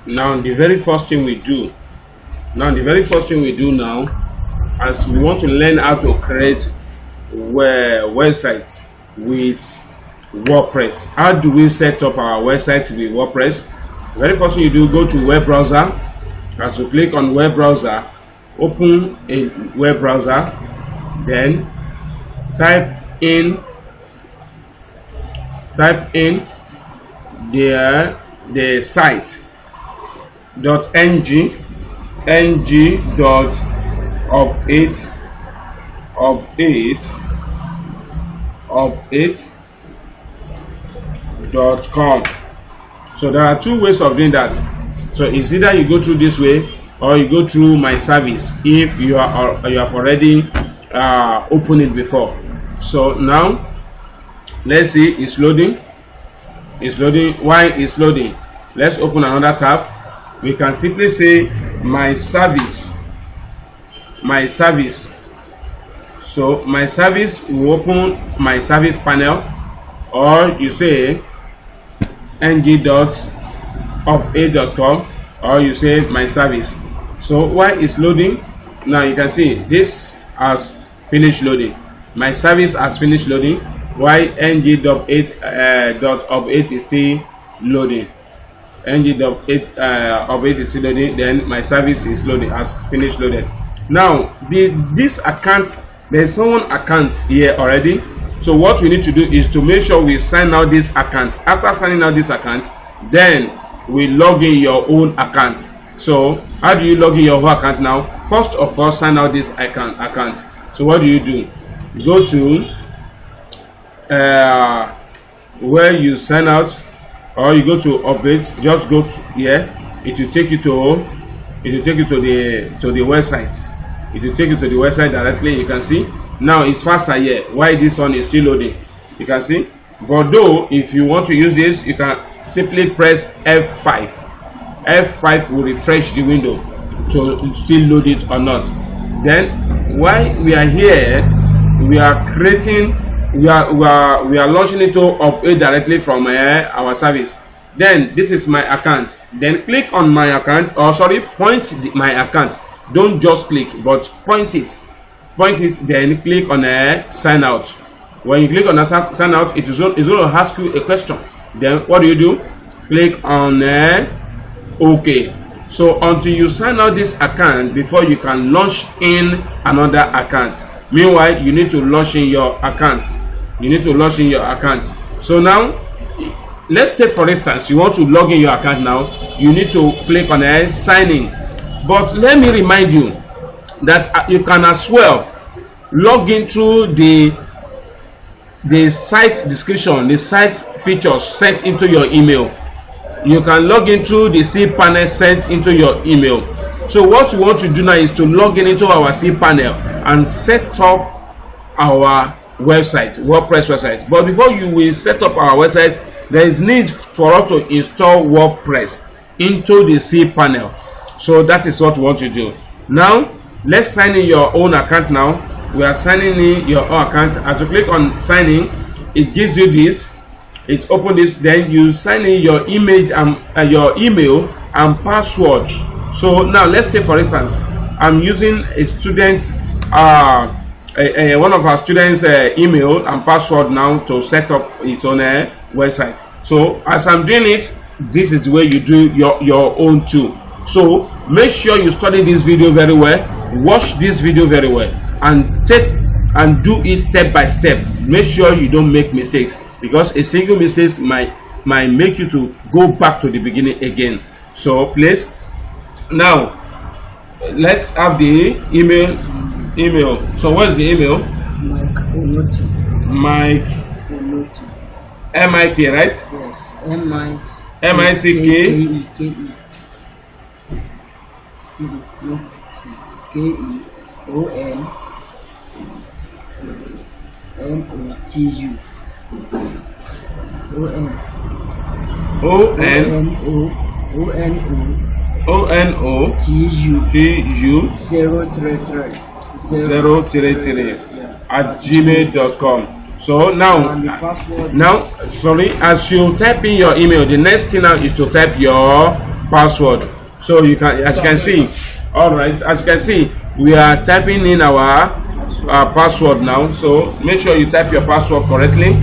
Now the very first thing we do now, as we want to learn how to create websites with WordPress. How do we set up our website with WordPress? The very first thing you do, go to web browser. As you click on web browser, open a web browser, then type in the site .ng update.com. So there are two ways of doing that. So it's either you go through this way or you go through my service if you have already opened it before. So now let's see, it's loading. Why it's loading? Let's open another tab. We can simply say my service. So my service, will open my service panel, or you say ng.update.com, or you say my service. So while it's loading, now you can see this has finished loading. My service has finished loading, while ng.update is still loading. ng.update is still loading. Then my service is loading, has finished loaded. Now this account, there's someone account here already. So what we need to do is to make sure we sign out this account. After signing out this account, then we log in your own account. So how do you log in your own account now? First of all, sign out this account. So what do? Go to where you sign out, or you go to update. Just go to here. It will take you to the website. It will take you to the website directly. You can see now it's faster here. Why this one is still loading? You can see. But though, if you want to use this, you can simply press F5. F5 will refresh the window to still load it or not. Then while we are here, we are launching it to update directly from our service. Then this is my account. Then click on my account, or sorry, point my account. Don't just click, but point it. Then click on sign out. When you click on sign out, it is going to ask you a question. Then what do? Click on OK. So until you sign out this account before you can launch in another account. Meanwhile, you need to launch in your account. So now, let's take for instance, you want to log in your account now. You need to click on sign in. But let me remind you that you can as well log in through the site description, the site features sent into your email. You can log in through the cPanel sent into your email. So what we want to do now is to log in into our cPanel and set up our website, WordPress website. But before you will set up our website, there is need for us to install WordPress into the cPanel. So that is what we want to do. Now let's sign in your own account. Now we are signing in your own account. As you click on sign in, it gives you this. It opens this. Then you sign in your image and your email and password. So now let's take for instance, I'm using a student's one of our students' email and password now to set up his own website. So as I'm doing it, this is the way you do your own too. So make sure you study this video very well, watch this video very well, and do it step by step. Make sure you don't make mistakes, because a single mistake might make you to go back to the beginning again. So please, now let's have the email. So what is the email? Mike M-I-K, right? Yes. M-I-C-K K-E-O-N-N-O-T-U O-N-O-T-U 033 at gmail.com. So now sorry, as you type in your email, the next thing now is to type your password. So you can, as you can see, all right, as you can see, we are typing in our password now. So make sure you type your password correctly.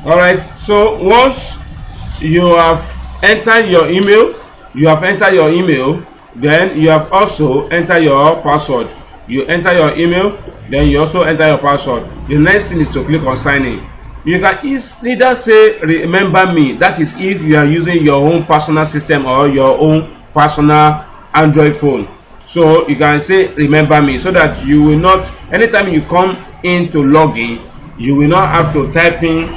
All right, so once you have entered your email, then you have also entered your password. You enter your email, then you also enter your password. The next thing is to click on sign in. You can either say remember me, that is if you are using your own personal system or your own personal Android phone. So you can say remember me, so that you will not, anytime you come in to log in, you will not have to type in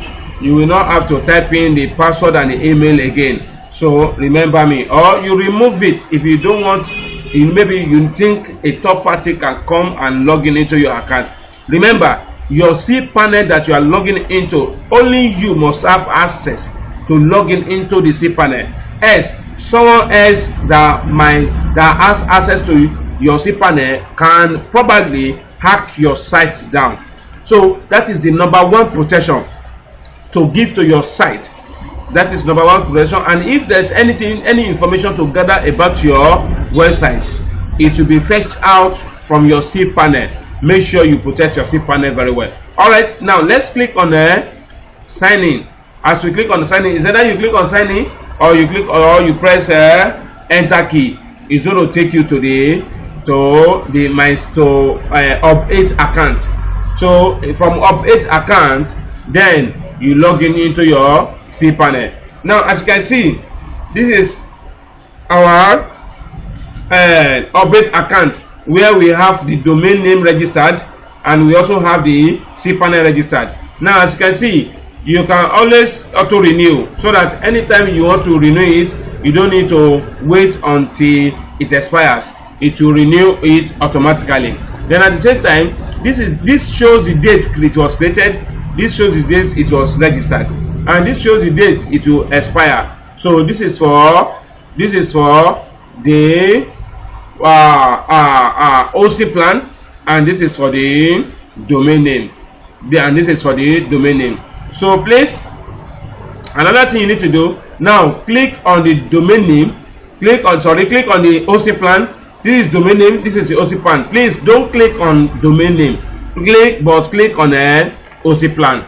the password and the email again. So remember me, or you remove it if you don't want. Maybe you think a third party can come and log in into your account. Remember, your cPanel that you are logging into, only you must have access to log in into the cPanel. As someone else that has access to your cPanel can probably hack your site down. So that is the number one protection to give to your site. That is number one protection. And if there's any information to gather about your website, it will be fetched out from your cPanel. Make sure you protect your cPanel very well. All right, now let's click on the sign in. As we click on the sign in, is either you click on sign in or you press enter key. It's going to take you to the update account. So from update account, then you log in into your cPanel. Now, as you can see, this is our update account where we have the domain name registered and we also have the cPanel registered. Now, as you can see, you can always auto renew, so that anytime you want to renew it, you don't need to wait until it expires. It will renew it automatically. Then at the same time, this shows the date it was created. This shows the date it was registered, and this shows the date it will expire. So this is for the hosting plan, and this is for the domain name. So please, another thing you need to do now, click on the domain name. Click on the hosting plan. This is domain name. This is the hosting plan. Please don't click on domain name. Click on a hosting plan.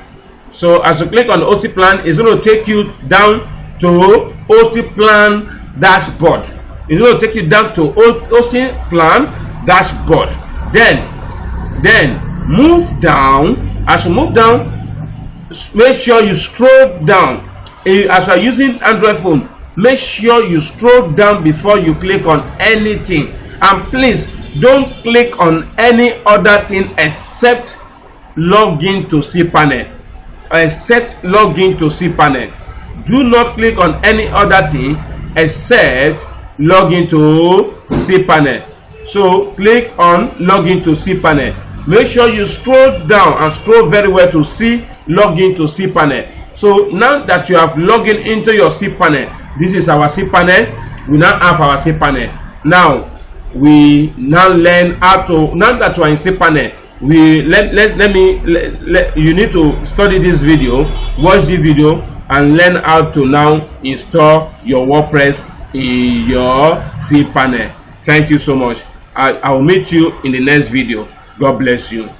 So as you click on the hosting plan, it's going to take you down to hosting plan dashboard. It's going to take you down to hosting plan dashboard. Then move down. As you move down, make sure you scroll down. As you are using Android phone, make sure you scroll down before you click on anything. And please don't click on any other thing except login to cPanel. Do not click on any other thing except login to cPanel. So click on login to cPanel. Make sure you scroll down and scroll very well to see login to cPanel. So now that you have logged into your cPanel, this is our cPanel. We now have our cPanel. Now we learn how to, now that you are in cPanel, you need to study this video, watch the video, and learn how to now install your WordPress in your cPanel. Thank you so much. I will meet you in the next video. God bless you.